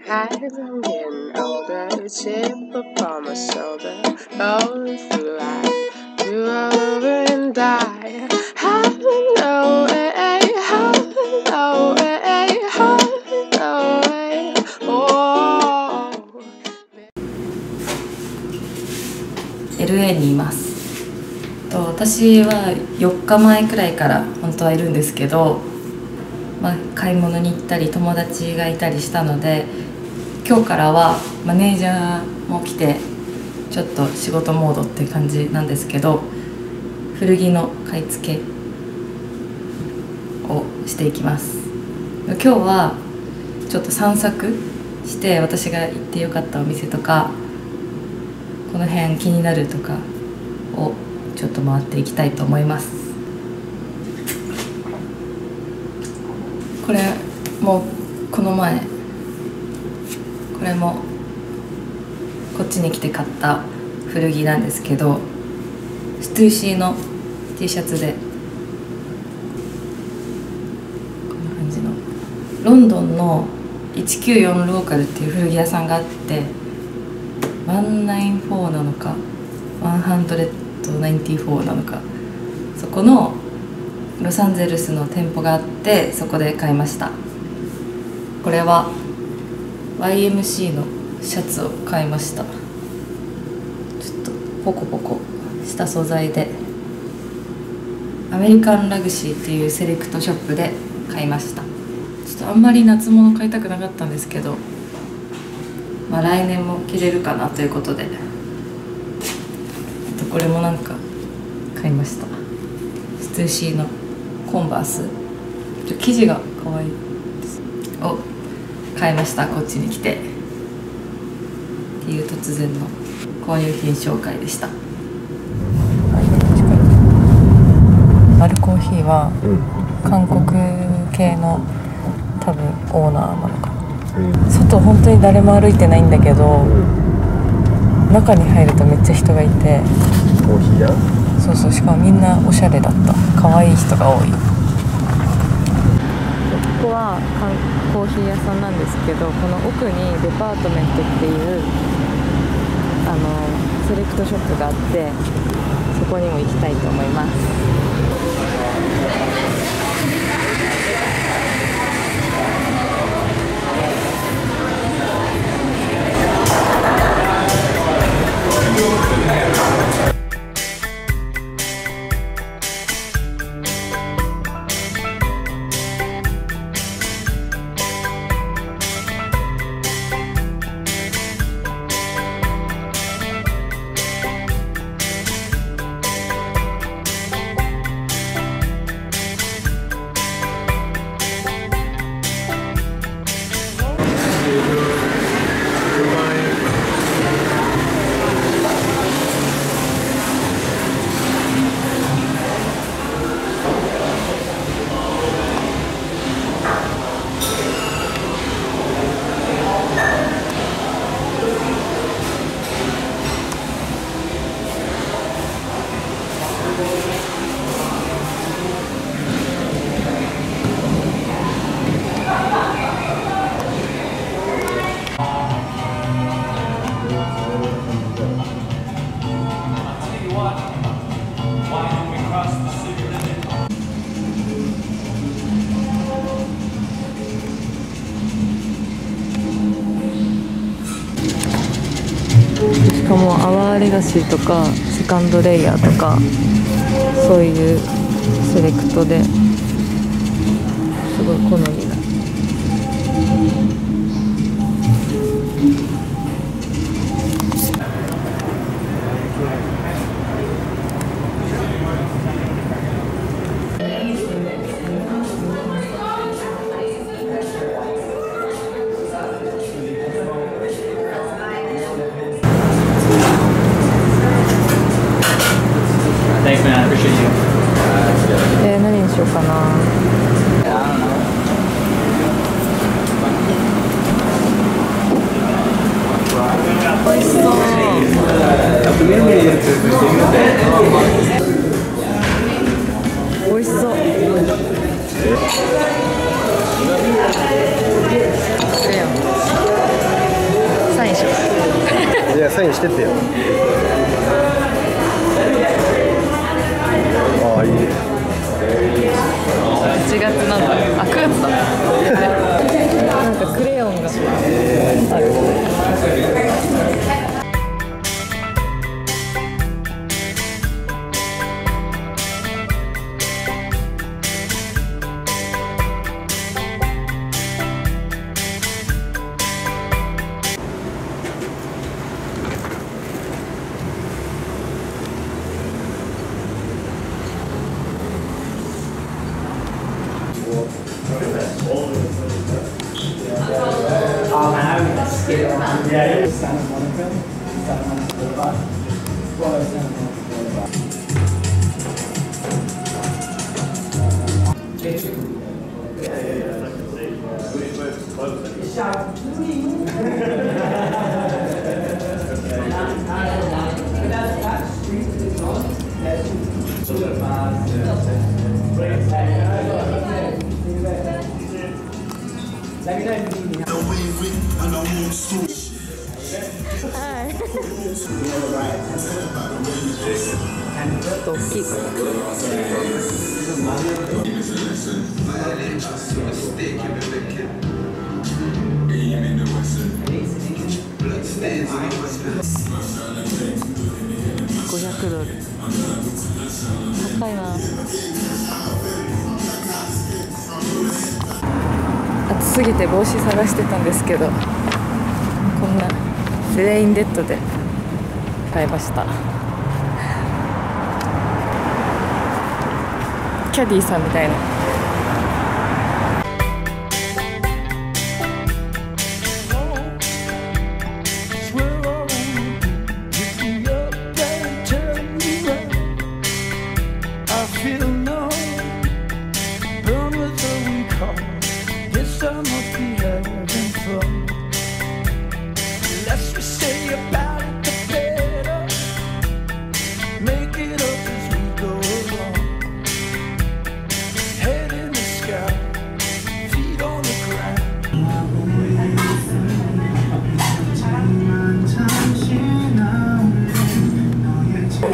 As I'm getting older, chip upon my shoulder, going through life, do all over and die. Hello, hello, hello, oh. LA にいます。私は4日前くらいから本当はいるんですけど、買い物に行ったり友達がいたりしたので、今日からはマネージャーも来てちょっと仕事モードっていう感じなんですけど、古着の買い付けをしていきます。今日はちょっと散策して私が行ってよかったお店とかこの辺気になるとかをちょっと回っていきたいと思います。これもこの前これもこっちに来て買った古着なんですけど、ストゥーシーの T シャツでこんな感じのロンドンの194ローカルっていう古着屋さんがあって、194なのか194なのか、そこのロサンゼルスの店舗があって、そこで買いました。これは YMC のシャツを買いました。ちょっとポコポコした素材で、アメリカンラグシーっていうセレクトショップで買いました。ちょっとあんまり夏物買いたくなかったんですけど、来年も着れるかなということで、あとこれもなんか買いました。ストゥーシーのコンバース、生地が可愛いですを買いました。こっちに来てっていう突然の購入品紹介でした。マルコーヒーは韓国系の多分オーナーなのかな。外本当に誰も歩いてないんだけど、中に入るとめっちゃ人がいて、コーヒー屋？そうそう、しかもみんなおしゃれだった。可愛い人が多い。ここはコーヒー屋さんなんですけど、この奥にデパートメントっていうセレクトショップがあって、そこにも行きたいと思います。しかもアワーレガシーとかセカンドレイヤーとか、そういうセレクトですごい好みな。何にしようかな。サインしてってよ。ああ、いい。8月なんだ。あ、9月だ。なんかクレヨンがある。ちょっと大きいから。500ドル。高いな。暑すぎて帽子探してたんですけど、こんなレインデッドで買いました。キャディーさんみたいな。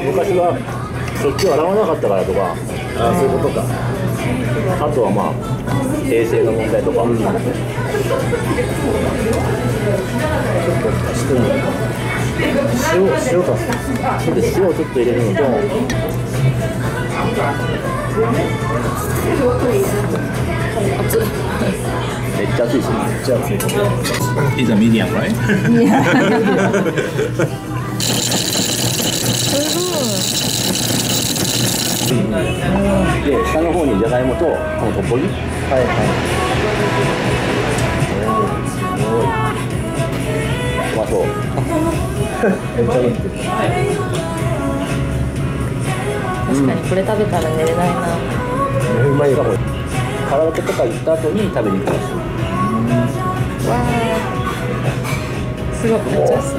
昔は食器を洗わなかったからとか、そういうことか。あとはまあ衛生の問題とか、ちょっと足して塩かす。そうで塩をちょっと入れるのと、めっちゃ熱いし、めっちゃ熱い。It's a medium, right? Yeah. で、下の方にじゃがいもとこのトッポギ。はいはい。すごい。うまそう。めっちゃいい。確かにこれ食べたら寝れないな。うまいかも。カラオケとか行った後に食べに行きます。わあ。すごいめっちゃ安い。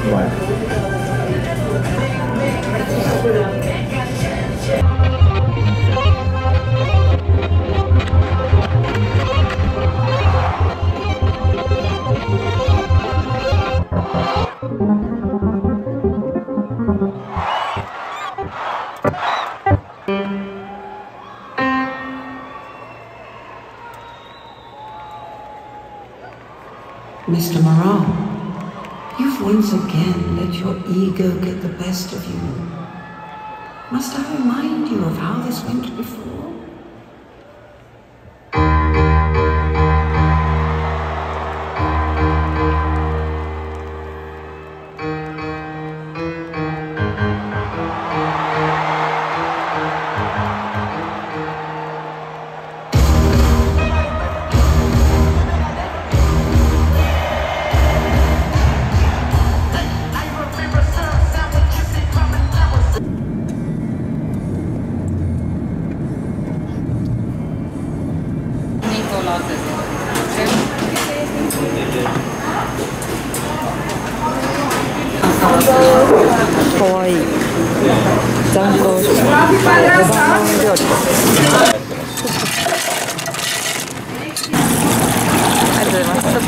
うまい。Mr. Morale, you've once again let your ego get the best of you. Must I remind you of how this went before?かわいい残光レバノン料理です。こ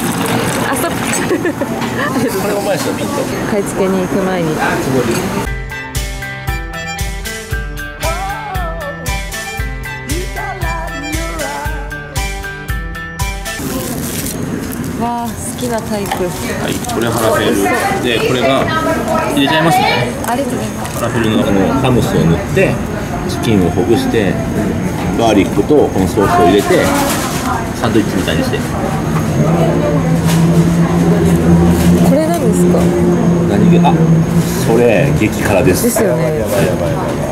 れうまいですよ、ミント。買い付けに行く前に。わあ、好きなタイプ。はい、これはファラフェルで、これが入れちゃいますね。ありがとうございます。ファラフェルのこのハムスを塗ってチキンをほぐしてガーリックとこのソースを入れてサンドイッチみたいにして。これなんですか？何が、あ、それ激辛です。ですよね。やばいやばいやばいやばい。